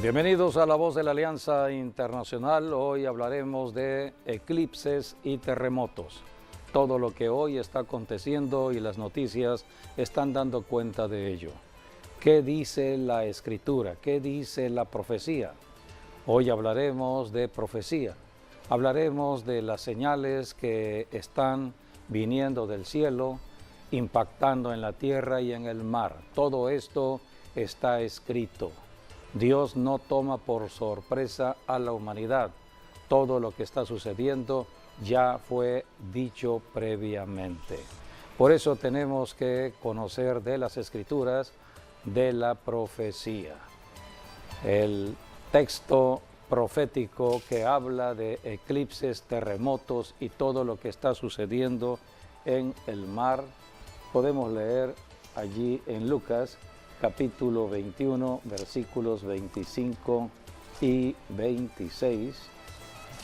Bienvenidos a La Voz de la Alianza Internacional. Hoy hablaremos de eclipses y terremotos. Todo lo que hoy está aconteciendo y las noticias están dando cuenta de ello. ¿Qué dice la Escritura? ¿Qué dice la profecía? Hoy hablaremos de profecía. Hablaremos de las señales que están viniendo del cielo, impactando en la tierra y en el mar. Todo esto está escrito. Dios no toma por sorpresa a la humanidad. Todo lo que está sucediendo ya fue dicho previamente. Por eso tenemos que conocer de las Escrituras, de la profecía. El texto profético que habla de eclipses, terremotos y todo lo que está sucediendo en el mar, podemos leer allí en Lucas, capítulo 21, versículos 25 y 26.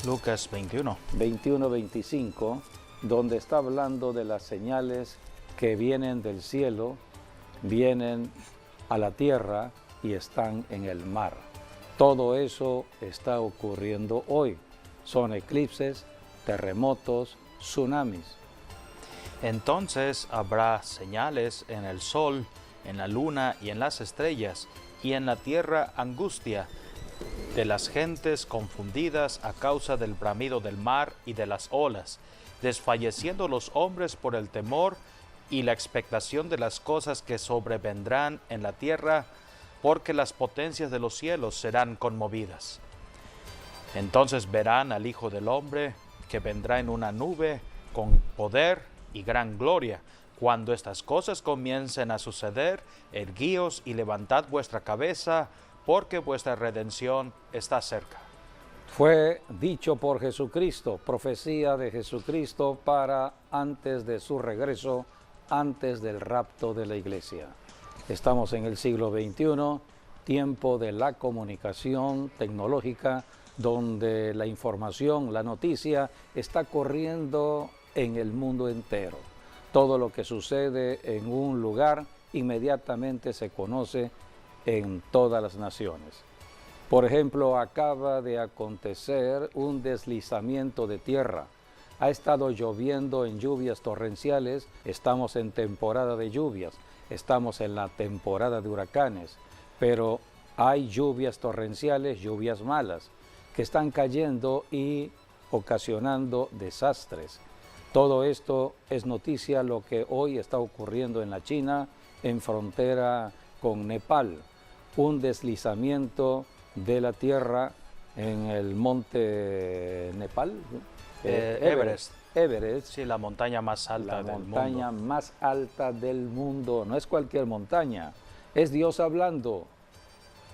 Lucas 21. 21-25, donde está hablando de las señales que vienen del cielo, vienen a la tierra y están en el mar. Todo eso está ocurriendo hoy. Son eclipses, terremotos, tsunamis. Entonces habrá señales en el sol, en la luna y en las estrellas, y en la tierra angustia de las gentes confundidas a causa del bramido del mar y de las olas, desfalleciendo los hombres por el temor y la expectación de las cosas que sobrevendrán en la tierra, porque las potencias de los cielos serán conmovidas. Entonces verán al Hijo del Hombre, que vendrá en una nube con poder y gran gloria. Cuando estas cosas comiencen a suceder, erguíos y levantad vuestra cabeza, porque vuestra redención está cerca. Fue dicho por Jesucristo, profecía de Jesucristo para antes de su regreso, antes del rapto de la iglesia. Estamos en el siglo XXI, tiempo de la comunicación tecnológica, donde la información, la noticia está corriendo en el mundo entero. Todo lo que sucede en un lugar inmediatamente se conoce en todas las naciones. Por ejemplo, acaba de acontecer un deslizamiento de tierra. Ha estado lloviendo en lluvias torrenciales, estamos en temporada de lluvias, estamos en la temporada de huracanes, pero hay lluvias torrenciales, lluvias malas, que están cayendo y ocasionando desastres. Todo esto es noticia lo que hoy está ocurriendo en la China, en frontera con Nepal. Un deslizamiento de la tierra en el monte Nepal. Everest. Everest. Sí, la montaña más alta del mundo. La montaña más alta del mundo. No es cualquier montaña, es Dios hablando.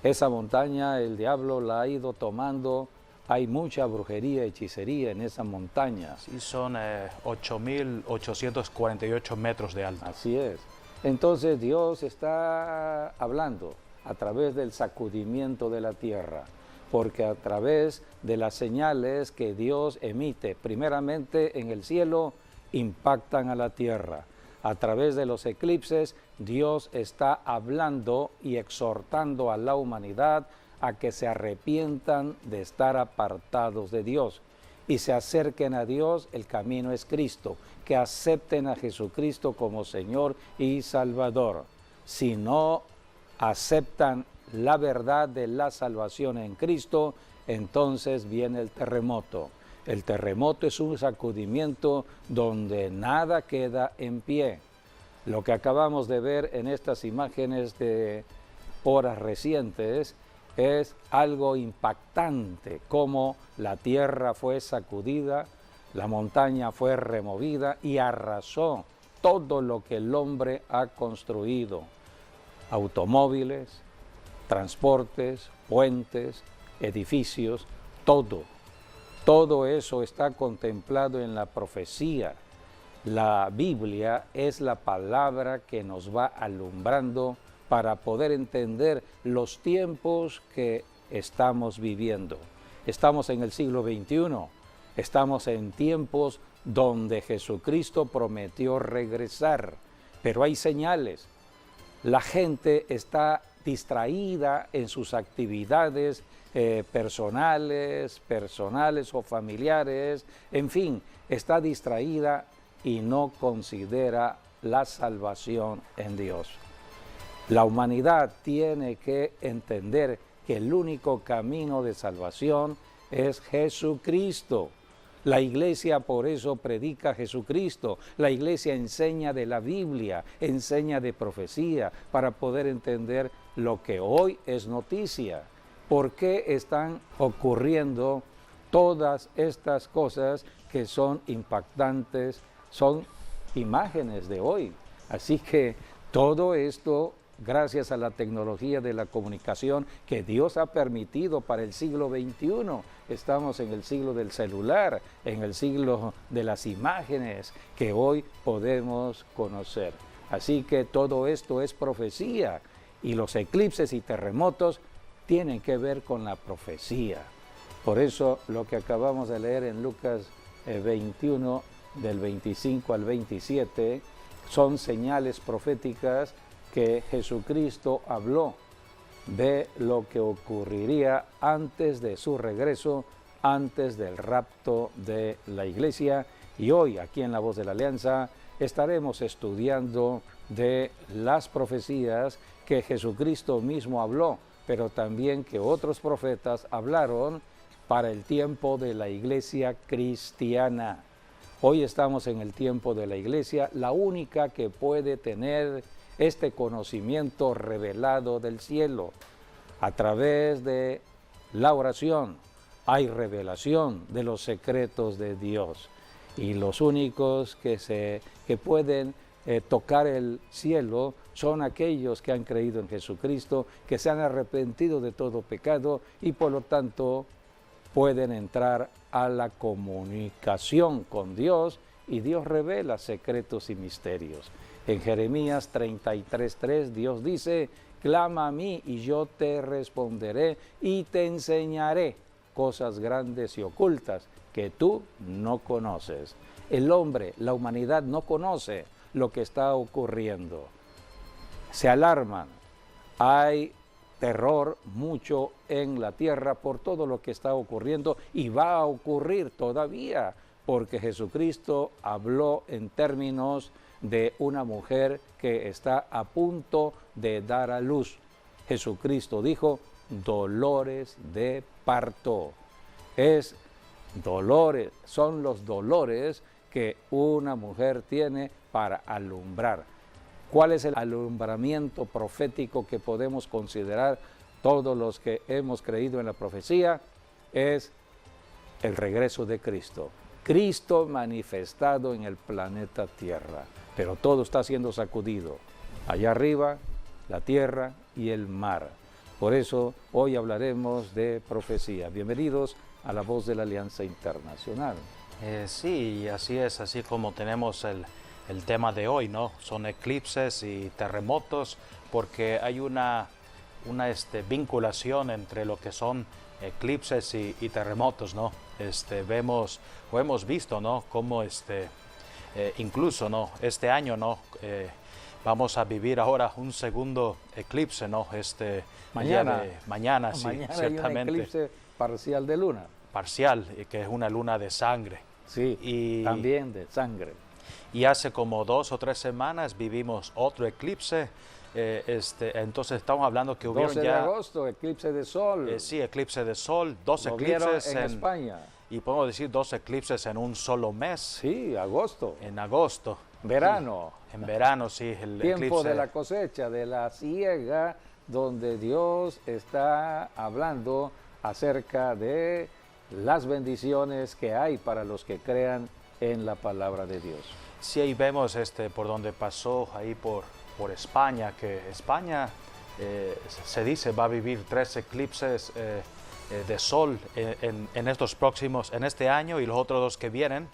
Esa montaña el diablo la ha ido tomando. Hay mucha brujería, hechicería en esa montaña. Sí, son 8.848 metros de alto. Así es. Entonces Dios está hablando a través del sacudimiento de la tierra, porque a través de las señales que Dios emite, primeramente en el cielo, impactan a la tierra. A través de los eclipses, Dios está hablando y exhortando a la humanidad a que se arrepientan de estar apartados de Dios y se acerquen a Dios. El camino es Cristo, que acepten a Jesucristo como Señor y Salvador. Si no aceptan la verdad de la salvación en Cristo, entonces viene el terremoto. El terremoto es un sacudimiento donde nada queda en pie. Lo que acabamos de ver en estas imágenes de horas recientes es algo impactante, como la tierra fue sacudida, la montaña fue removida y arrasó todo lo que el hombre ha construido. Automóviles, transportes, puentes, edificios, todo. Todo eso está contemplado en la profecía. La Biblia es la palabra que nos va alumbrando para poder entender los tiempos que estamos viviendo. Estamos en el siglo XXI, estamos en tiempos donde Jesucristo prometió regresar, pero hay señales. La gente está distraída en sus actividades personales o familiares, en fin, está distraída y no considera la salvación en Dios. La humanidad tiene que entender que el único camino de salvación es Jesucristo. La iglesia por eso predica a Jesucristo. La iglesia enseña de la Biblia, enseña de profecía, para poder entender lo que hoy es noticia. ¿Por qué están ocurriendo todas estas cosas que son impactantes, son imágenes de hoy? Así que todo esto, gracias a la tecnología de la comunicación que Dios ha permitido para el siglo XXI. Estamos en el siglo del celular, en el siglo de las imágenes que hoy podemos conocer. Así que todo esto es profecía, y los eclipses y terremotos tienen que ver con la profecía. Por eso lo que acabamos de leer en Lucas 21, del 25 al 27, son señales proféticas que Jesucristo habló de lo que ocurriría antes de su regreso, antes del rapto de la iglesia. Y hoy, aquí en La Voz de la Alianza, estaremos estudiando de las profecías que Jesucristo mismo habló, pero también que otros profetas hablaron para el tiempo de la iglesia cristiana. Hoy estamos en el tiempo de la iglesia, la única que puede tener este conocimiento revelado del cielo. A través de la oración hay revelación de los secretos de Dios, y los únicos que pueden tocar el cielo son aquellos que han creído en Jesucristo, que se han arrepentido de todo pecado y por lo tanto pueden entrar a la comunicación con Dios, y Dios revela secretos y misterios. En Jeremías 33:3 Dios dice: clama a mí y yo te responderé y te enseñaré cosas grandes y ocultas que tú no conoces. El hombre, la humanidad, no conoce lo que está ocurriendo. Se alarman, hay terror mucho en la tierra por todo lo que está ocurriendo y va a ocurrir todavía, porque Jesucristo habló en términos de una mujer que está a punto de dar a luz. Jesucristo dijo: dolores de parto. Son los dolores que una mujer tiene para alumbrar. ¿Cuál es el alumbramiento profético que podemos considerar todos los que hemos creído en la profecía? Es el regreso de Cristo. Cristo manifestado en el planeta Tierra, pero todo está siendo sacudido. Allá arriba, la tierra y el mar. Por eso hoy hablaremos de profecía. Bienvenidos a La Voz de la Alianza Internacional. Sí, así es, así como tenemos el tema de hoy, ¿no? Son eclipses y terremotos, porque hay una vinculación entre lo que son eclipses y terremotos, ¿no? Hemos visto, ¿no? Cómo incluso, ¿no? Este año, ¿no? Vamos a vivir ahora un segundo eclipse, ¿no? Mañana. Mañana, sí, ciertamente. Hay un eclipse parcial de luna. Parcial, que es una luna de sangre. Sí, también de sangre. Y hace como 2 o 3 semanas vivimos otro eclipse. Entonces estamos hablando que hubieron 12 de agosto, eclipse de sol. Sí, eclipse de sol, 2 eclipses en España. Y podemos decir 2 eclipses en un solo mes. Sí, agosto. En agosto. Verano. Sí, en verano, sí. El tiempo eclipse de la cosecha, de la siega, donde Dios está hablando acerca de las bendiciones que hay para los que crean en la palabra de Dios. Sí, ahí vemos por donde pasó, ahí por España, que España se dice va a vivir 3 eclipses de sol en este año y los otros 2 que vienen.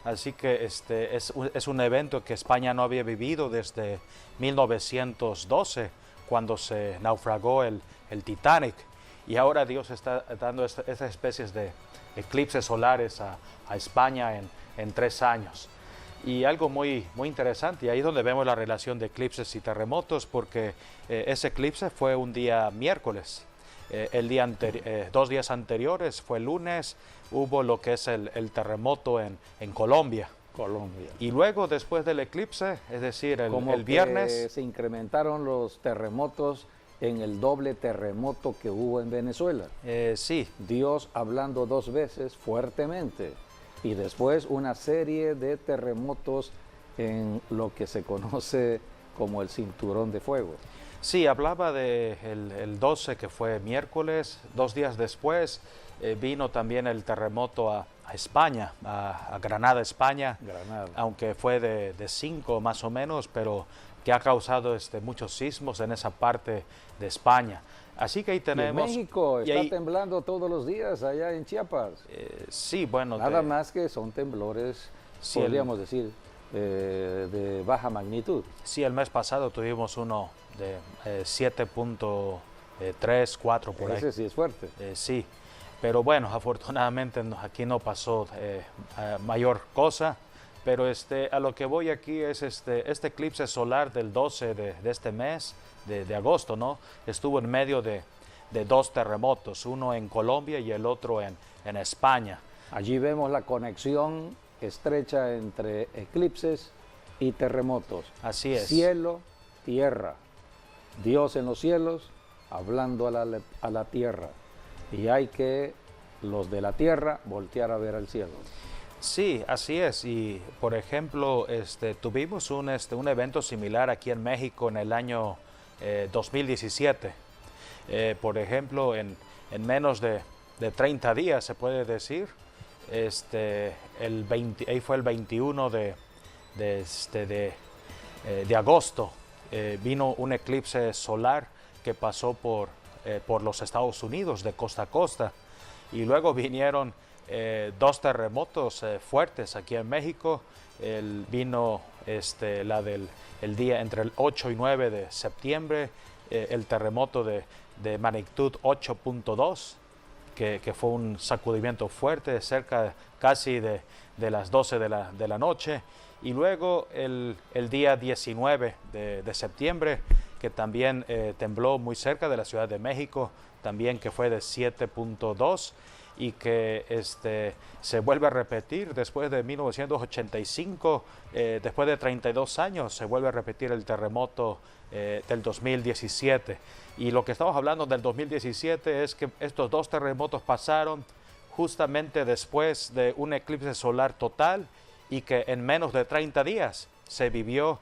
Así que es un evento que España no había vivido desde 1912, cuando se naufragó el Titanic. Y ahora Dios está dando esas especies de eclipses solares a España en 3 años. Y algo muy interesante, y ahí es donde vemos la relación de eclipses y terremotos, porque ese eclipse fue un día miércoles. Dos días anteriores, fue el lunes, hubo lo que es el terremoto en Colombia. Colombia. Y luego, después del eclipse, es decir, el Que viernes, se incrementaron los terremotos en el doble terremoto que hubo en Venezuela. sí, Dios hablando 2 veces fuertemente y después una serie de terremotos en lo que se conoce como el cinturón de fuego. sí, hablaba de el 12, que fue miércoles. 2 días después vino también el terremoto a España, a Granada, España, Granada. aunque fue de 5 más o menos, pero que ha causado muchos sismos en esa parte de España. Así que ahí tenemos... Y en México y está ahí- temblando todos los días allá en Chiapas. sí, bueno, Nada más que son temblores, Sí, podríamos decir, de baja magnitud. sí, el mes pasado tuvimos uno de 7.3, 4 por ahí. Ese sí es fuerte. Sí, pero bueno, afortunadamente aquí no pasó mayor cosa, pero a lo que voy aquí es este eclipse solar del 12 de este mes, de agosto, ¿no? Estuvo en medio de 2 terremotos, uno en Colombia y el otro en España. Allí vemos la conexión estrecha entre eclipses y terremotos. Así es. Cielo, tierra. Dios en los cielos hablando a la tierra. Y hay que, los de la tierra, voltear a ver al cielo. Sí, así es. Y por ejemplo, tuvimos un evento similar aquí en México en el año 2017. Por ejemplo, en menos de 30 días, se puede decir, ahí fue el 21 de agosto, vino un eclipse solar que pasó por los Estados Unidos de costa a costa, y luego vinieron 2 terremotos fuertes aquí en México. Vino el día entre el 8 y 9 de septiembre, el terremoto de magnitud 8.2, que fue un sacudimiento fuerte, cerca casi de las 12 de la noche. Y luego el día 19 de septiembre, que también tembló muy cerca de la Ciudad de México, también que fue de 7.2, y que se vuelve a repetir después de 1985, después de 32 años, se vuelve a repetir el terremoto del 2017. Y lo que estamos hablando del 2017 es que estos 2 terremotos pasaron justamente después de un eclipse solar total, y que en menos de 30 días se vivió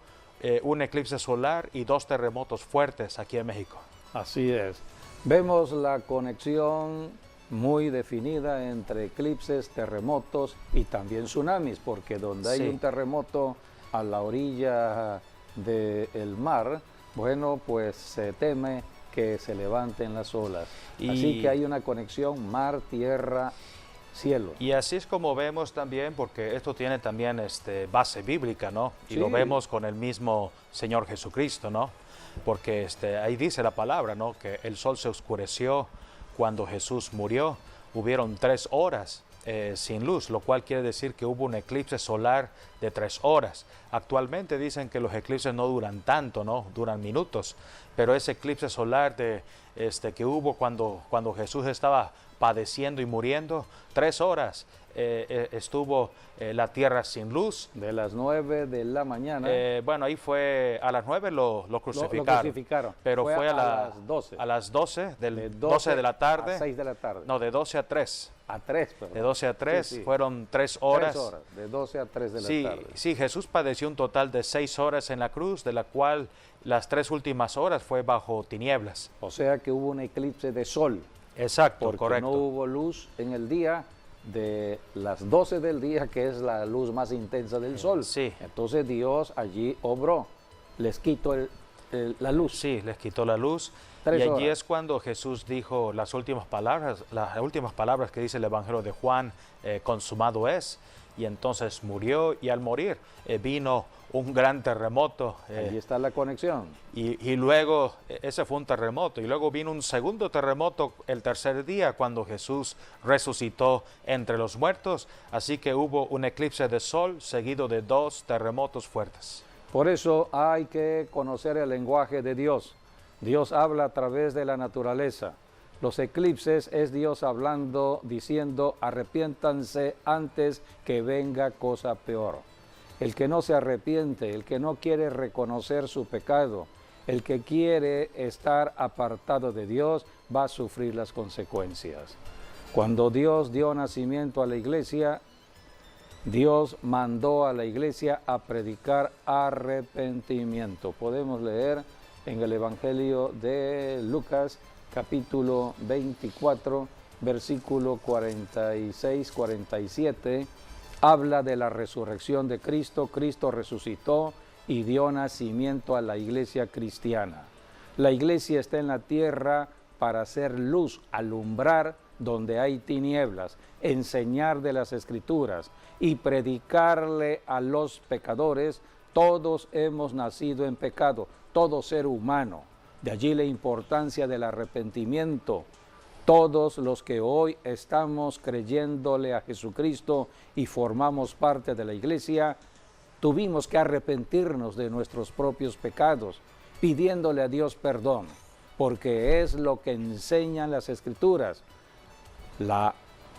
un eclipse solar y 2 terremotos fuertes aquí en México. Así es. Vemos la conexión muy definida entre eclipses, terremotos y también tsunamis, porque donde hay Sí. un terremoto a la orilla del mar, bueno, pues se teme que se levanten las olas. Así que hay una conexión mar, tierra, cielo. Y así es como vemos también, porque esto tiene también base bíblica, ¿no? Y lo Sí. vemos con el mismo Señor Jesucristo, ¿no? Porque ahí dice la palabra, ¿no? Que el sol se oscureció cuando Jesús murió. Hubieron 3 horas sin luz, lo cual quiere decir que hubo un eclipse solar de 3 horas. Actualmente dicen que los eclipses no duran tanto, ¿no? Duran minutos, pero ese eclipse solar que hubo cuando Jesús estaba padeciendo y muriendo, 3 horas estuvo la tierra sin luz. De las 9 de la mañana. Bueno, ahí fue a las 9 lo crucificaron. Lo crucificaron. Pero fue a las 12. A las 12, De 12 de la tarde. A 6 de la tarde. No, de 12 a 3. A 3, perdón. De 12 a 3 Sí, sí. fueron 3 horas. 3 horas, de 12 a 3 de la Sí, tarde. sí, Jesús padeció un total de 6 horas en la cruz, de la cual las 3 últimas horas fue bajo tinieblas. O sea que hubo un eclipse de sol, Exacto, porque correcto. no hubo luz en el día de las 12 del día, que es la luz más intensa del sol. Sí. Entonces Dios allí obró. Les quito la luz. Sí, les quitó la luz. 3 y allí horas. es cuando Jesús dijo las últimas palabras que dice el Evangelio de Juan, consumado es. Y entonces murió, y al morir vino un gran terremoto. Allí está la conexión. Y luego, ese fue un terremoto, y luego vino un segundo terremoto el tercer día cuando Jesús resucitó entre los muertos. Así que hubo un eclipse de sol seguido de 2 terremotos fuertes. Por eso hay que conocer el lenguaje de Dios. Dios habla a través de la naturaleza. Los eclipses es Dios hablando, diciendo, arrepiéntanse antes que venga cosa peor. El que no se arrepiente, el que no quiere reconocer su pecado, el que quiere estar apartado de Dios, va a sufrir las consecuencias. Cuando Dios dio nacimiento a la iglesia, Dios mandó a la iglesia a predicar arrepentimiento. Podemos leer en el Evangelio de Lucas, capítulo 24, versículo 46-47, habla de la resurrección de Cristo. Cristo resucitó y dio nacimiento a la iglesia cristiana. La iglesia está en la tierra para hacer luz, alumbrar donde hay tinieblas, enseñar de las Escrituras y predicarle a los pecadores. Todos hemos nacido en pecado, todo ser humano. De allí la importancia del arrepentimiento. Todos los que hoy estamos creyéndole a Jesucristo y formamos parte de la iglesia, tuvimos que arrepentirnos de nuestros propios pecados, pidiéndole a Dios perdón, porque es lo que enseñan las Escrituras. La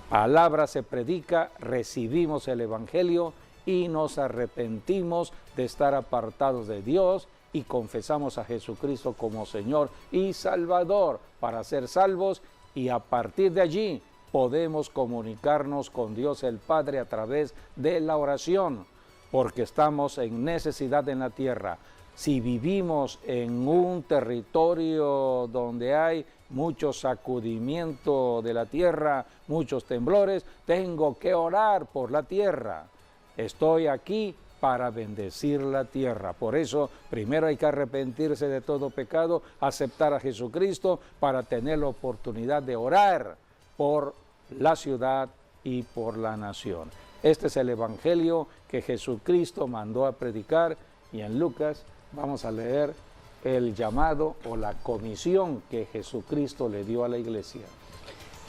palabra se predica, recibimos el Evangelio y nos arrepentimos de estar apartados de Dios y confesamos a Jesucristo como Señor y Salvador para ser salvos, y a partir de allí podemos comunicarnos con Dios el Padre a través de la oración, porque estamos en necesidad en la tierra. Si vivimos en un territorio donde hay mucho sacudimiento de la tierra, muchos temblores, tengo que orar por la tierra. Estoy aquí para bendecir la tierra. Por eso, primero hay que arrepentirse de todo pecado, aceptar a Jesucristo para tener la oportunidad de orar por la ciudad y por la nación. Este es el Evangelio que Jesucristo mandó a predicar, y en Lucas vamos a leer el llamado o la comisión que Jesucristo le dio a la iglesia.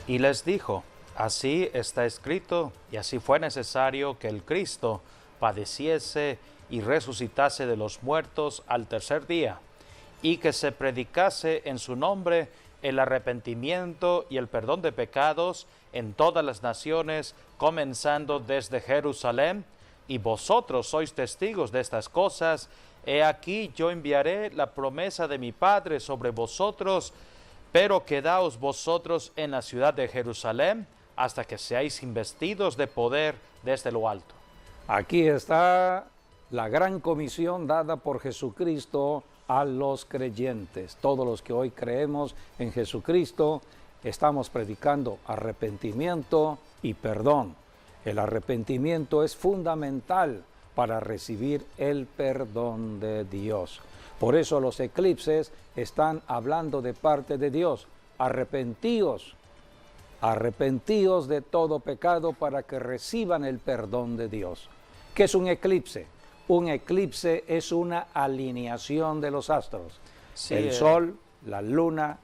Y les dijo, así está escrito, y así fue necesario que el Cristo padeciese y resucitase de los muertos al tercer día, y que se predicase en su nombre el arrepentimiento y el perdón de pecados en todas las naciones, comenzando desde Jerusalén. Y vosotros sois testigos de estas cosas. He aquí, yo enviaré la promesa de mi Padre sobre vosotros, pero quedaos vosotros en la ciudad de Jerusalén hasta que seáis investidos de poder desde lo alto. Aquí está la gran comisión dada por Jesucristo a los creyentes. Todos los que hoy creemos en Jesucristo estamos predicando arrepentimiento y perdón. El arrepentimiento es fundamental para recibir el perdón de Dios. Por eso los eclipses están hablando de parte de Dios. Arrepentíos de todo pecado para que reciban el perdón de Dios. ¿Qué es un eclipse? Un eclipse es una alineación de los astros. Sí, el sol, la luna,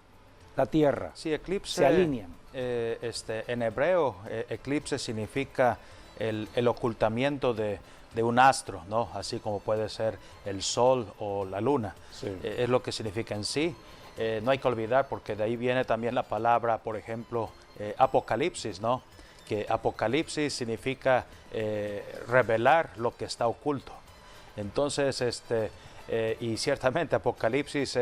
la tierra. Sí, eclipse se alinean. En hebreo, eclipse significa el ocultamiento de un astro, ¿no? Así como puede ser el sol o la luna. Sí. Es lo que significa en sí. No hay que olvidar, porque de ahí viene también la palabra, por ejemplo, apocalipsis, ¿no? Que apocalipsis significa revelar lo que está oculto. Entonces, y ciertamente Apocalipsis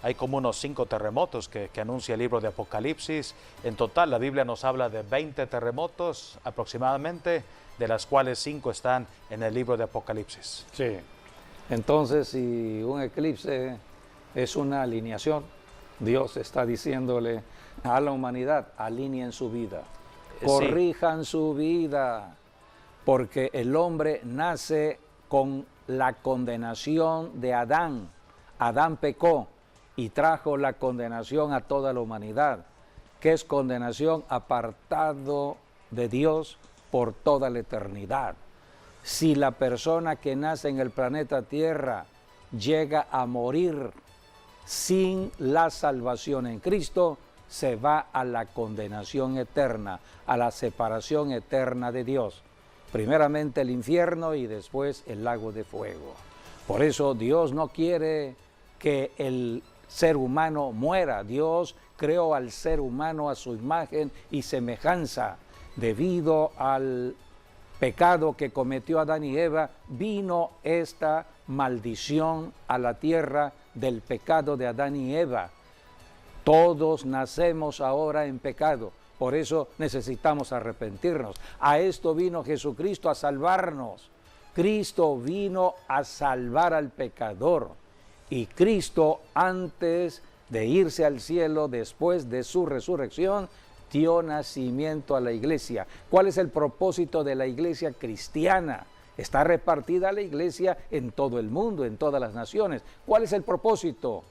hay como unos 5 terremotos que anuncia el libro de Apocalipsis. En total, la Biblia nos habla de 20 terremotos aproximadamente, de las cuales 5 están en el libro de Apocalipsis. Sí. Entonces, si un eclipse es una alineación, Dios está diciéndole a la humanidad, alineen su vida, corrijan su vida, porque el hombre nace con la condenación de Adán. Adán pecó y trajo la condenación a toda la humanidad. ¿Qué es condenación? Apartado de Dios por toda la eternidad. Si la persona que nace en el planeta Tierra llega a morir sin la salvación en Cristo, se va a la condenación eterna, a la separación eterna de Dios. Primeramente el infierno y después el lago de fuego. Por eso Dios no quiere que el ser humano muera. Dios creó al ser humano a su imagen y semejanza. Debido al pecado que cometió Adán y Eva, vino esta maldición a la tierra del pecado de Adán y Eva. Todos nacemos ahora en pecado, por eso necesitamos arrepentirnos. A esto vino Jesucristo, a salvarnos. Cristo vino a salvar al pecador. Y Cristo, antes de irse al cielo, después de su resurrección, dio nacimiento a la iglesia. ¿Cuál es el propósito de la iglesia cristiana? Está repartida la iglesia en todo el mundo, en todas las naciones. ¿Cuál es el propósito?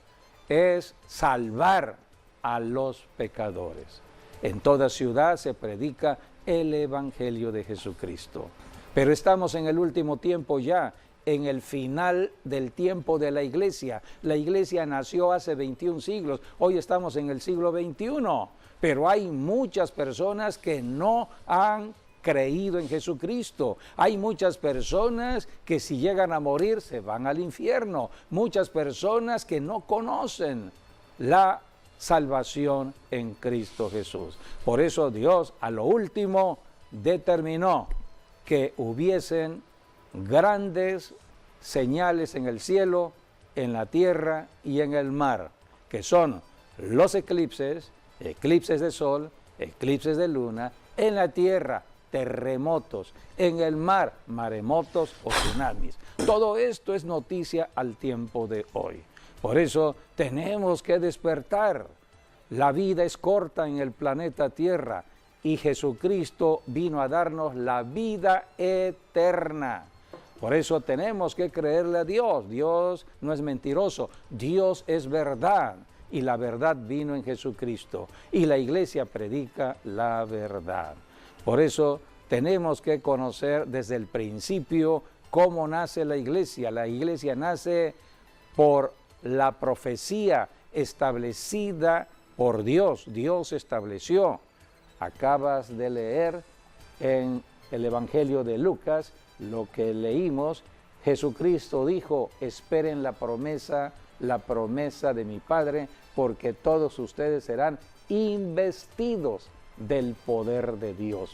Es salvar a los pecadores. En toda ciudad se predica el Evangelio de Jesucristo. Pero estamos en el último tiempo ya, en el final del tiempo de la iglesia. La iglesia nació hace 21 siglos, hoy estamos en el siglo XXI, pero hay muchas personas que no han creído en Jesucristo. Hay muchas personas que si llegan a morir se van al infierno. Muchas personas que no conocen la salvación en Cristo Jesús. Por eso Dios a lo último determinó que hubiesen grandes señales en el cielo, en la tierra y en el mar, que son los eclipses, eclipses de sol, eclipses de luna, en la tierra, terremotos, en el mar, maremotos o tsunamis. Todo esto es noticia al tiempo de hoy. Por eso tenemos que despertar. La vida es corta en el planeta Tierra y Jesucristo vino a darnos la vida eterna. Por eso tenemos que creerle a Dios. Dios no es mentiroso, Dios es verdad. Y la verdad vino en Jesucristo. Y la iglesia predica la verdad. Por eso tenemos que conocer desde el principio cómo nace la iglesia. La iglesia nace por la profecía establecida por Dios. Dios estableció. Acabas de leer en el Evangelio de Lucas lo que leímos. Jesucristo dijo: esperen la promesa de mi Padre, porque todos ustedes serán investidos del poder de Dios.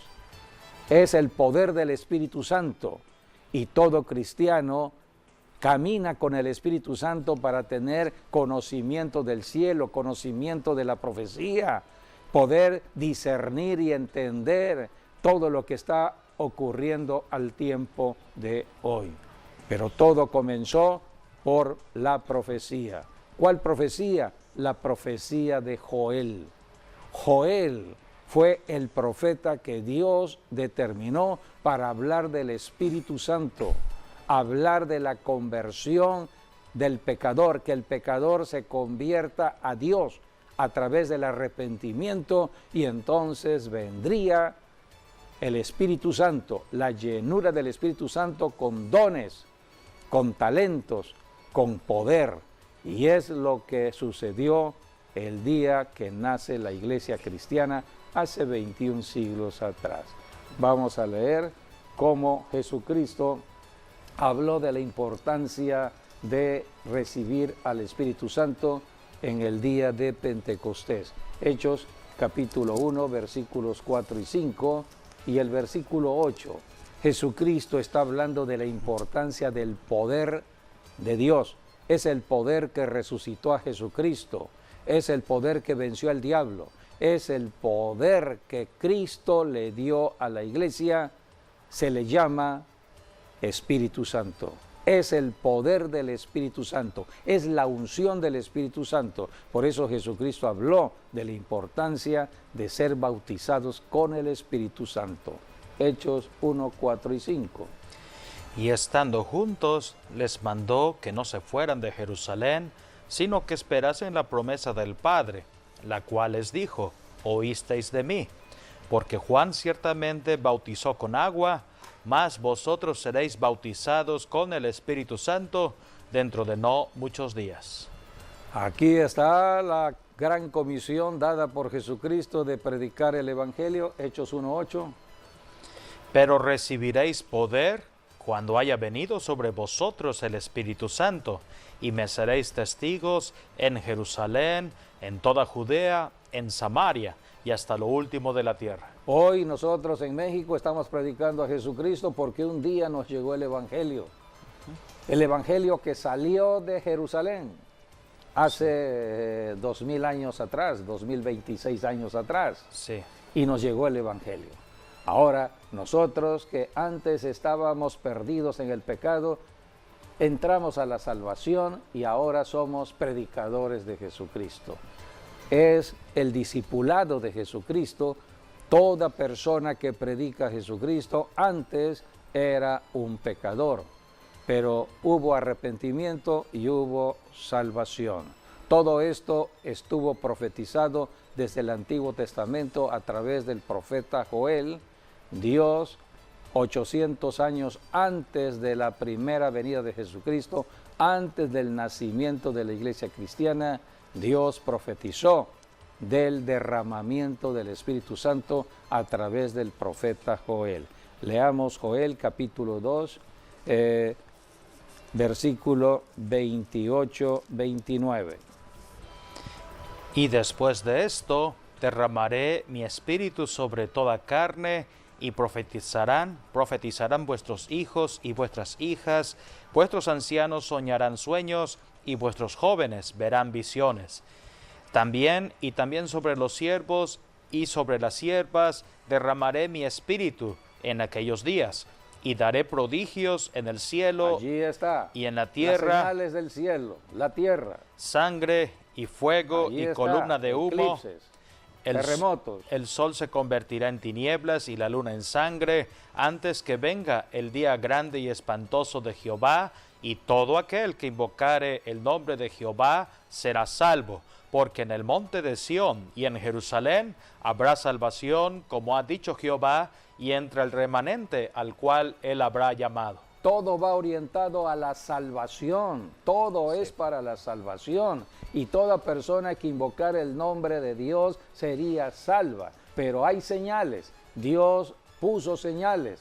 Es el poder del Espíritu Santo y todo cristiano camina con el Espíritu Santo para tener conocimiento del cielo, conocimiento de la profecía, poder discernir y entender todo lo que está ocurriendo al tiempo de hoy. Pero todo comenzó por la profecía. ¿Cuál profecía? La profecía de Joel. Joel fue el profeta que Dios determinó para hablar del Espíritu Santo, hablar de la conversión del pecador, que el pecador se convierta a Dios a través del arrepentimiento, y entonces vendría el Espíritu Santo, la llenura del Espíritu Santo con dones, con talentos, con poder. Y es lo que sucedió el día que nace la iglesia cristiana hace 21 siglos atrás. Vamos a leer cómo Jesucristo habló de la importancia de recibir al Espíritu Santo en el día de Pentecostés. Hechos capítulo 1, versículos 4 y 5 y el versículo 8. Jesucristo está hablando de la importancia del poder de Dios. Es el poder que resucitó a Jesucristo. Es el poder que venció al diablo. Es el poder que Cristo le dio a la iglesia. Se le llama Espíritu Santo. Es el poder del Espíritu Santo. Es la unción del Espíritu Santo. Por eso Jesucristo habló de la importancia de ser bautizados con el Espíritu Santo. Hechos 1, 4 y 5. Y estando juntos, les mandó que no se fueran de Jerusalén, sino que esperasen la promesa del Padre, la cual les dijo: oísteis de mí, porque Juan ciertamente bautizó con agua, mas vosotros seréis bautizados con el Espíritu Santo dentro de no muchos días. Aquí está la gran comisión dada por Jesucristo de predicar el Evangelio, Hechos 1:8. Pero recibiréis poder cuando haya venido sobre vosotros el Espíritu Santo, y me seréis testigos en Jerusalén, en toda Judea, en Samaria y hasta lo último de la tierra. Hoy nosotros en México estamos predicando a Jesucristo porque un día nos llegó el Evangelio. El Evangelio que salió de Jerusalén hace 2000 años atrás, 2026 años atrás. Sí. Y nos llegó el Evangelio. Ahora nosotros que antes estábamos perdidos en el pecado, entramos a la salvación y ahora somos predicadores de Jesucristo. Es el discipulado de Jesucristo. Toda persona que predica a Jesucristo antes era un pecador, pero hubo arrepentimiento y hubo salvación. Todo esto estuvo profetizado desde el Antiguo Testamento a través del profeta Joel. Dios, 800 años antes de la primera venida de Jesucristo, antes del nacimiento de la iglesia cristiana, Dios profetizó del derramamiento del Espíritu Santo a través del profeta Joel. Leamos Joel capítulo 2, versículo 28-29. Y después de esto, derramaré mi espíritu sobre toda carne, y profetizarán vuestros hijos y vuestras hijas, vuestros ancianos soñarán sueños, y vuestros jóvenes verán visiones. También sobre los siervos y sobre las siervas derramaré mi espíritu en aquellos días, y daré prodigios en el cielo. Allí está, y en la tierra, las señales del cielo, la tierra, sangre y fuego. allí y está, columna de humo. eclipses, Terremotos. El sol se convertirá en tinieblas y la luna en sangre, antes que venga el día grande y espantoso de Jehová, y todo aquel que invocare el nombre de Jehová será salvo, porque en el monte de Sión y en Jerusalén habrá salvación, como ha dicho Jehová, y entre el remanente al cual él habrá llamado. Todo va orientado a la salvación, todo es para la salvación, y toda persona que invocara el nombre de Dios sería salva. Pero hay señales, Dios puso señales,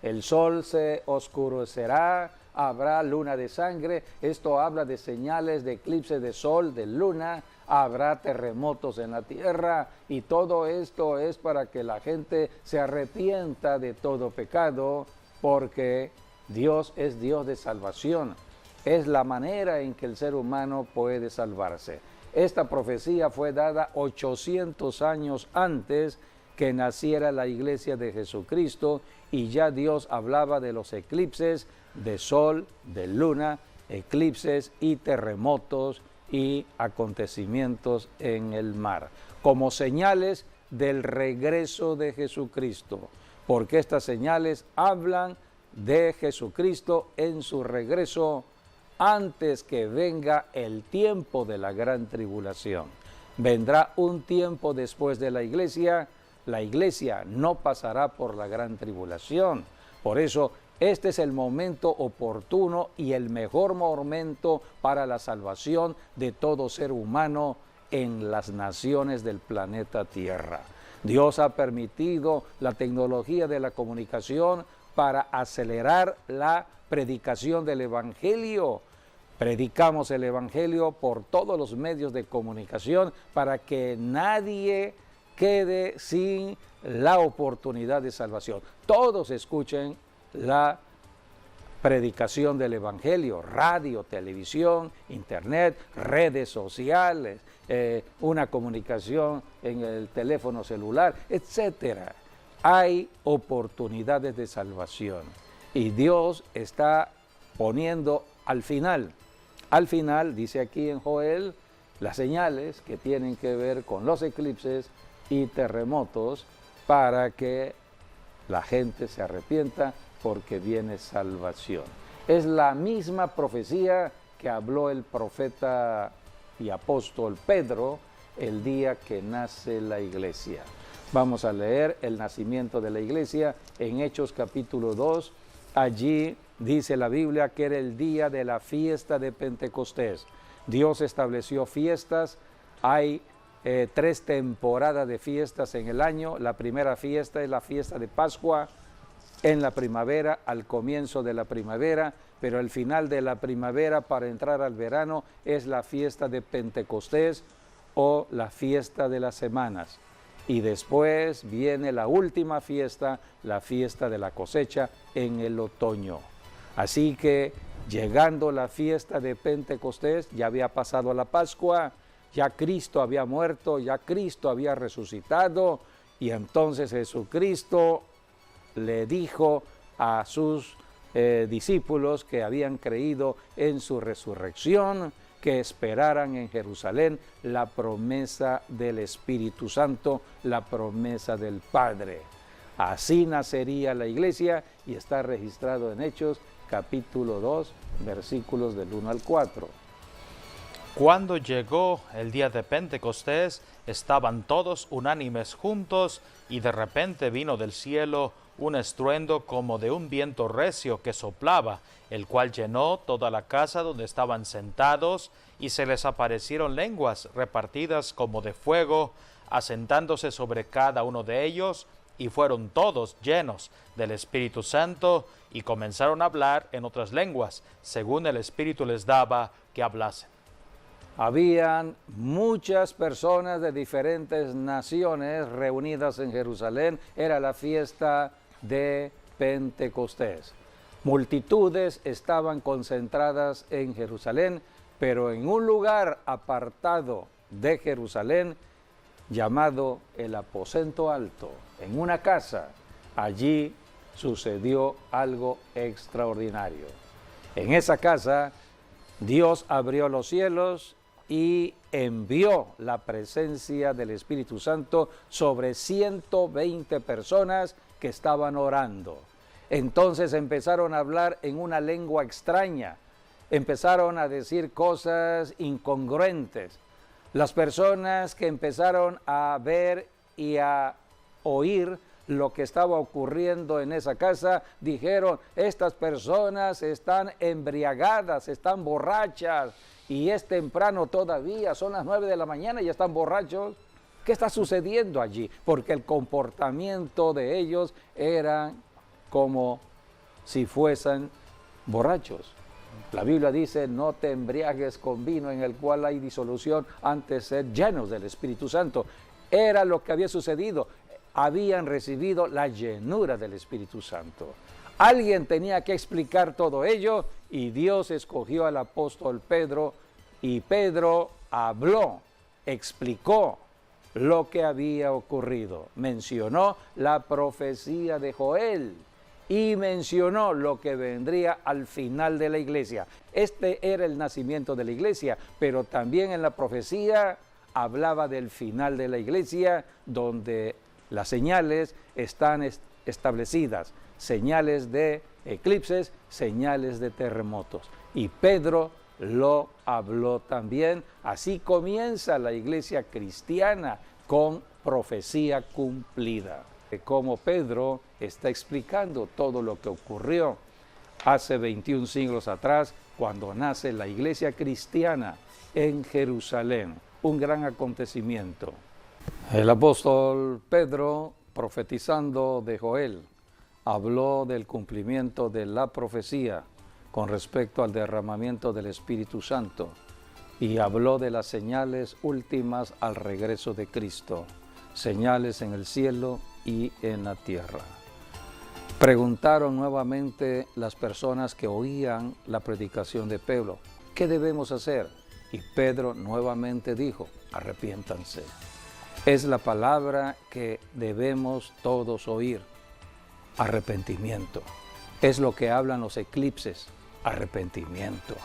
el sol se oscurecerá, habrá luna de sangre, esto habla de señales de eclipse de sol, de luna, habrá terremotos en la tierra, y todo esto es para que la gente se arrepienta de todo pecado, porque Dios es Dios de salvación. Es la manera en que el ser humano puede salvarse. Esta profecía fue dada 800 años antes que naciera la iglesia de Jesucristo, y ya Dios hablaba de los eclipses de sol, de luna, eclipses y terremotos y acontecimientos en el mar, como señales del regreso de Jesucristo, porque estas señales hablan de Jesucristo en su regreso antes que venga el tiempo de la gran tribulación. Vendrá un tiempo después de la iglesia no pasará por la gran tribulación. Por eso, este es el momento oportuno y el mejor momento para la salvación de todo ser humano en las naciones del planeta Tierra. Dios ha permitido la tecnología de la comunicación para acelerar la predicación del Evangelio. Predicamos el Evangelio por todos los medios de comunicación para que nadie quede sin la oportunidad de salvación. Todos escuchen la predicación del Evangelio, radio, televisión, internet, redes sociales, una comunicación en el teléfono celular, etcétera. Hay oportunidades de salvación y Dios está poniendo al final, dice aquí en Joel, las señales que tienen que ver con los eclipses y terremotos para que la gente se arrepienta porque viene salvación. Es la misma profecía que habló el profeta y apóstol Pedro el día que nace la iglesia. Vamos a leer el nacimiento de la iglesia en Hechos capítulo 2. Allí dice la Biblia que era el día de la fiesta de Pentecostés. Dios estableció fiestas. Hay 3 temporadas de fiestas en el año. La primera fiesta es la fiesta de Pascua en la primavera, al comienzo de la primavera, pero el final de la primavera para entrar al verano es la fiesta de Pentecostés o la fiesta de las semanas. Y después viene la última fiesta, la fiesta de la cosecha en el otoño. Así que llegando la fiesta de Pentecostés, ya había pasado la Pascua, ya Cristo había muerto, ya Cristo había resucitado, y entonces Jesucristo le dijo a sus discípulos que habían creído en su resurrección, que esperaran en Jerusalén la promesa del Espíritu Santo, la promesa del Padre. Así nacería la iglesia y está registrado en Hechos capítulo 2, versículos del 1 al 4. Cuando llegó el día de Pentecostés, estaban todos unánimes juntos, y de repente vino del cielo un estruendo como de un viento recio que soplaba, el cual llenó toda la casa donde estaban sentados, y se les aparecieron lenguas repartidas como de fuego, asentándose sobre cada uno de ellos, y fueron todos llenos del Espíritu Santo, y comenzaron a hablar en otras lenguas, según el Espíritu les daba que hablasen. Habían muchas personas de diferentes naciones reunidas en Jerusalén. Era la fiesta de Pentecostés. Multitudes estaban concentradas en Jerusalén, pero en un lugar apartado de Jerusalén, llamado el aposento alto, en una casa. Allí sucedió algo extraordinario. En esa casa, Dios abrió los cielos y envió la presencia del Espíritu Santo sobre 120 personas que estaban orando. Entonces empezaron a hablar en una lengua extraña, empezaron a decir cosas incongruentes. Las personas que empezaron a ver y a oír lo que estaba ocurriendo en esa casa, dijeron: estas personas están embriagadas, están borrachas, y es temprano todavía, son las 9 de la mañana y ya están borrachos. ¿Qué está sucediendo allí? Porque el comportamiento de ellos era como si fuesen borrachos. La Biblia dice: no te embriagues con vino en el cual hay disolución, antes ser llenos del Espíritu Santo. Era lo que había sucedido. Habían recibido la llenura del Espíritu Santo. Alguien tenía que explicar todo ello, y Dios escogió al apóstol Pedro, y Pedro habló, explicó lo que había ocurrido. Mencionó la profecía de Joel y mencionó lo que vendría al final de la iglesia. Este era el nacimiento de la iglesia, pero también en la profecía hablaba del final de la iglesia, donde las señales están establecidas, señales de eclipses, señales de terremotos. Y Pedro lo habló también. Así comienza la iglesia cristiana, con profecía cumplida. Como Pedro está explicando todo lo que ocurrió hace 21 siglos atrás, cuando nace la iglesia cristiana en Jerusalén. Un gran acontecimiento. El apóstol Pedro, profetizando de Joel, habló del cumplimiento de la profecía con respecto al derramamiento del Espíritu Santo, y habló de las señales últimas al regreso de Cristo, señales en el cielo y en la tierra. Preguntaron nuevamente las personas que oían la predicación de Pedro: ¿qué debemos hacer? Y Pedro nuevamente dijo: arrepiéntanse. Es la palabra que debemos todos oír: arrepentimiento. Es lo que hablan los eclipses: arrepentimiento.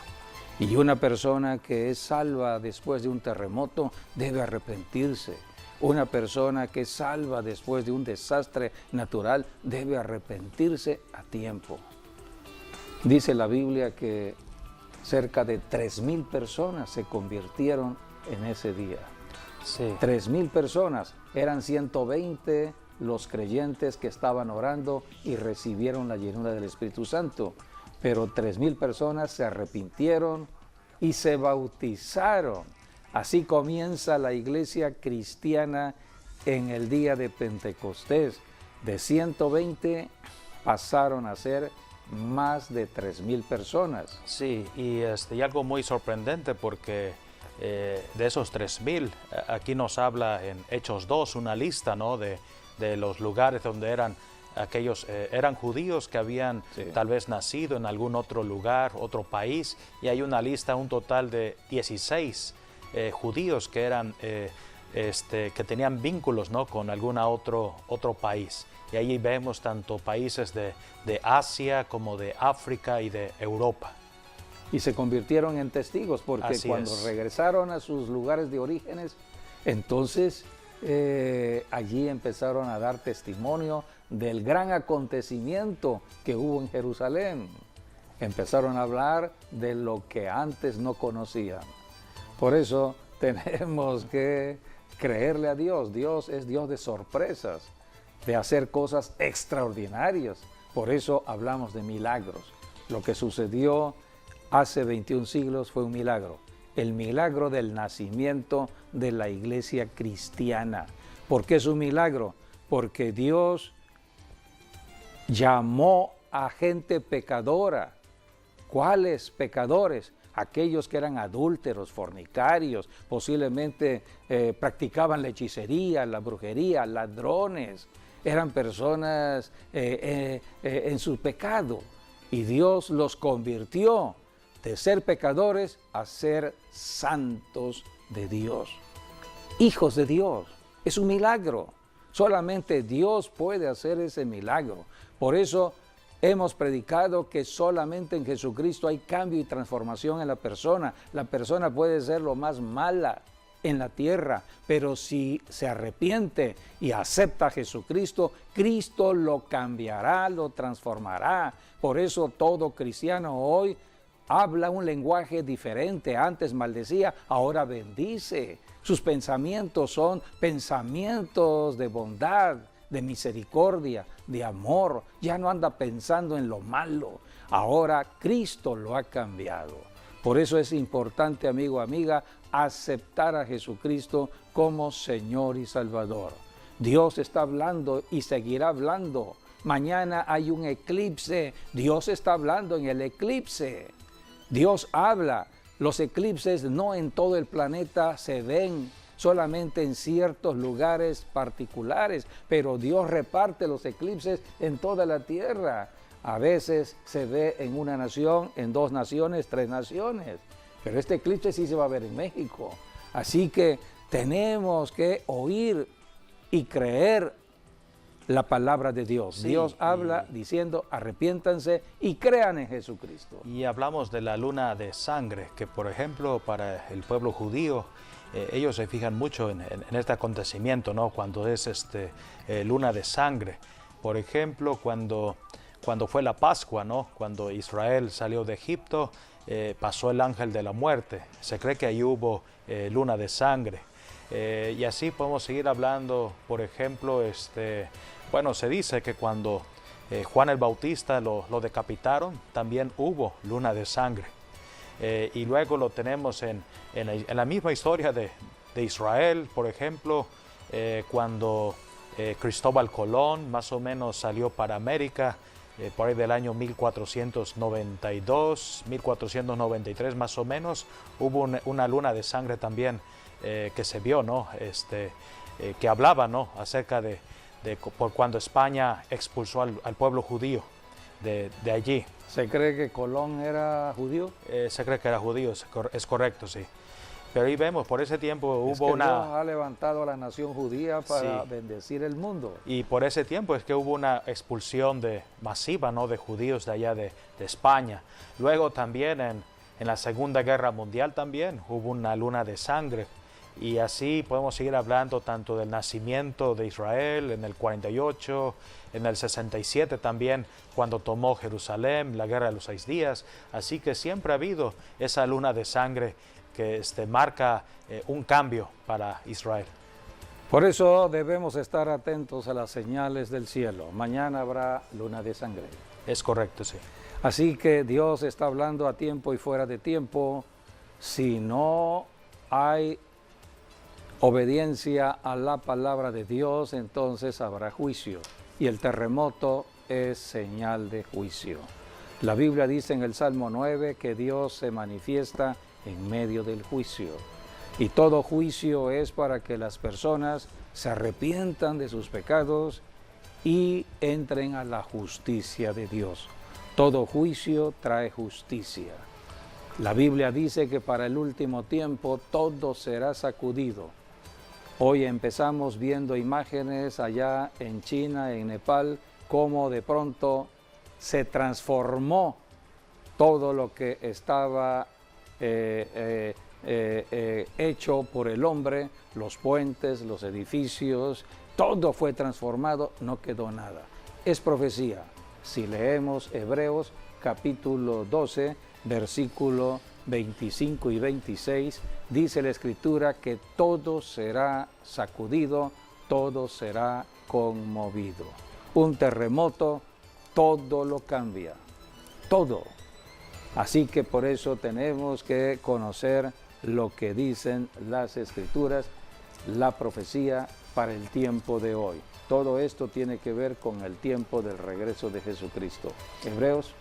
Y una persona que es salva después de un terremoto debe arrepentirse. Una persona que es salva después de un desastre natural debe arrepentirse a tiempo. Dice la Biblia que cerca de 3,000 personas se convirtieron en ese día. Sí. 3,000 personas, eran 120 los creyentes que estaban orando y recibieron la llenura del Espíritu Santo, pero 3,000 personas se arrepintieron y se bautizaron. Así comienza la iglesia cristiana en el día de Pentecostés. De 120 pasaron a ser más de 3,000 personas. Sí, y algo muy sorprendente porque de esos 3,000, aquí nos habla en Hechos 2 una lista, ¿no?, de los lugares donde eran judíos que habían tal vez nacido en algún otro lugar, otro país, y hay una lista, un total de 16 judíos que eran que tenían vínculos, ¿no?, con algún otro país. Y ahí vemos tanto países de Asia como de África y de Europa. Y se convirtieron en testigos porque Así cuando es. regresaron a sus lugares de orígenes, entonces allí empezaron a dar testimonio del gran acontecimiento que hubo en Jerusalén. Empezaron a hablar de lo que antes no conocían. Por eso tenemos que creerle a Dios. Dios es Dios de sorpresas, de hacer cosas extraordinarias. Por eso hablamos de milagros. Lo que sucedió hace 21 siglos fue un milagro. El milagro del nacimiento de la iglesia cristiana. ¿Por qué es un milagro? Porque Dios llamó a gente pecadora. ¿Cuáles pecadores? Aquellos que eran adúlteros, fornicarios, posiblemente practicaban la hechicería, la brujería, ladrones. Eran personas en su pecado. Y Dios los convirtió de ser pecadores a ser santos de Dios. Hijos de Dios. Es un milagro. Solamente Dios puede hacer ese milagro. Por eso hemos predicado que solamente en Jesucristo hay cambio y transformación en la persona. La persona puede ser lo más mala en la tierra, pero si se arrepiente y acepta a Jesucristo, Cristo lo cambiará, lo transformará. Por eso todo cristiano hoy habla un lenguaje diferente. Antes maldecía, ahora bendice. Sus pensamientos son pensamientos de bondad, de misericordia, de amor. Ya no anda pensando en lo malo. Ahora Cristo lo ha cambiado. Por eso es importante, amigo, amiga, aceptar a Jesucristo como Señor y Salvador. Dios está hablando y seguirá hablando. Mañana hay un eclipse. Dios está hablando en el eclipse. Dios habla. Los eclipses no en todo el planeta se ven, solamente en ciertos lugares particulares, pero Dios reparte los eclipses en toda la tierra. A veces se ve en una nación, en 2 naciones, 3 naciones, pero este eclipse sí se va a ver en México. Así que tenemos que oír y creer la palabra de Dios. Sí, Dios habla diciendo arrepiéntanse y crean en Jesucristo. Y hablamos de la luna de sangre, que por ejemplo para el pueblo judío, ellos se fijan mucho en este acontecimiento, ¿no?, cuando es luna de sangre. Por ejemplo, cuando fue la Pascua, ¿no?, cuando Israel salió de Egipto, pasó el ángel de la muerte. Se cree que ahí hubo luna de sangre. Y así podemos seguir hablando. Por ejemplo, bueno, se dice que cuando Juan el Bautista lo decapitaron, también hubo luna de sangre. Y luego lo tenemos en la misma historia de Israel, por ejemplo, cuando Cristóbal Colón más o menos salió para América, por ahí del año 1492, 1493 más o menos, hubo una luna de sangre también que se vio, ¿no?, que hablaba, ¿no?, acerca de por cuando España expulsó al pueblo judío de allí. ¿Se cree que Colón era judío? Se cree que era judío, es correcto, sí. Pero ahí vemos, por ese tiempo hubo Dios ha levantado a la nación judía para bendecir el mundo. Y por ese tiempo es que hubo una expulsión masiva, ¿no?, de judíos de allá de España. Luego también en la Segunda Guerra Mundial también hubo una luna de sangre. Y así podemos seguir hablando tanto del nacimiento de Israel en el 48, en el 67 también, cuando tomó Jerusalén, la guerra de los 6 días. Así que siempre ha habido esa luna de sangre que marca un cambio para Israel. Por eso debemos estar atentos a las señales del cielo. Mañana habrá luna de sangre. Es correcto, sí. Así que Dios está hablando a tiempo y fuera de tiempo. Si no hay obediencia a la palabra de Dios, entonces habrá juicio. Y el terremoto es señal de juicio. La Biblia dice en el Salmo 9 que Dios se manifiesta en medio del juicio. Y todo juicio es para que las personas se arrepientan de sus pecados y entren a la justicia de Dios. Todo juicio trae justicia. La Biblia dice que para el último tiempo todo será sacudido. Hoy empezamos viendo imágenes allá en China, en Nepal, cómo de pronto se transformó todo lo que estaba hecho por el hombre, los puentes, los edificios, todo fue transformado, no quedó nada. Es profecía. Si leemos Hebreos capítulo 12, versículo 25 y 26, dice la Escritura que todo será sacudido, todo será conmovido. Un terremoto, todo lo cambia, todo. Así que por eso tenemos que conocer lo que dicen las Escrituras, la profecía para el tiempo de hoy. Todo esto tiene que ver con el tiempo del regreso de Jesucristo. Hebreos.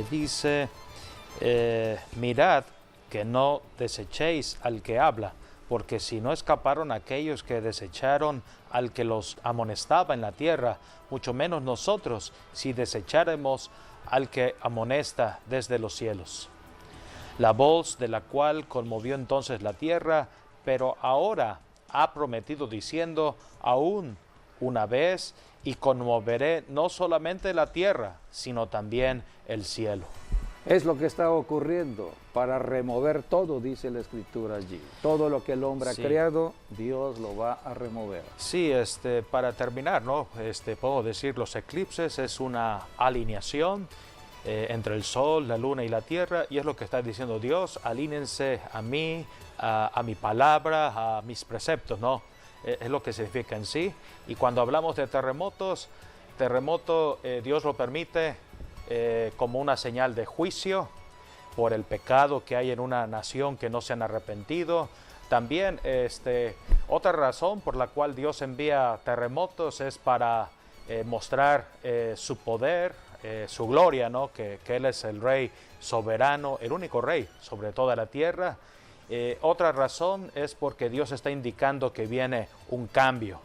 Dice, mirad que no desechéis al que habla, porque si no escaparon aquellos que desecharon al que los amonestaba en la tierra, mucho menos nosotros, si desecháremos al que amonesta desde los cielos. La voz de la cual conmovió entonces la tierra, pero ahora ha prometido diciendo, aún una vez, y conmoveré no solamente la tierra, sino también el cielo. Es lo que está ocurriendo para remover todo, dice la Escritura allí. Todo lo que el hombre ha creado, Dios lo va a remover. Sí, para terminar, ¿no? Puedo decir, los eclipses es una alineación entre el sol, la luna y la tierra, y es lo que está diciendo Dios, alínense a mí, a mi palabra, a mis preceptos, ¿no? Es lo que significa en sí. Y cuando hablamos de terremotos, Dios lo permite como una señal de juicio por el pecado que hay en una nación que no se han arrepentido. También otra razón por la cual Dios envía terremotos es para mostrar su poder, su gloria, ¿no? Que Él es el Rey soberano, el único Rey sobre toda la tierra. Otra razón es porque Dios está indicando que viene un cambio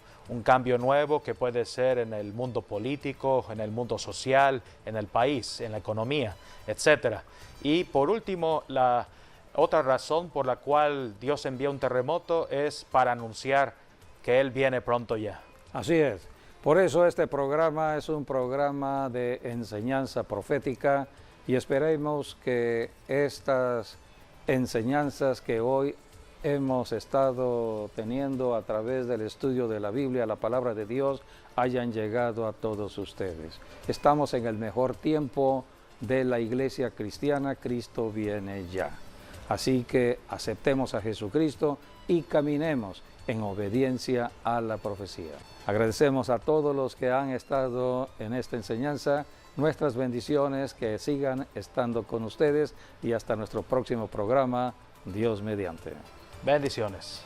nuevo que puede ser en el mundo político, en el mundo social, en el país, en la economía, etc. Y por último, la otra razón por la cual Dios envía un terremoto es para anunciar que Él viene pronto ya. Así es. Por eso este programa es un programa de enseñanza profética y esperemos que estas enseñanzas que hoy hemos estado teniendo a través del estudio de la Biblia, la palabra de Dios, hayan llegado a todos ustedes. Estamos en el mejor tiempo de la iglesia cristiana, Cristo viene ya. Así que aceptemos a Jesucristo y caminemos en obediencia a la profecía. Agradecemos a todos los que han estado en esta enseñanza, nuestras bendiciones, que sigan estando con ustedes y hasta nuestro próximo programa, Dios mediante. Bendiciones.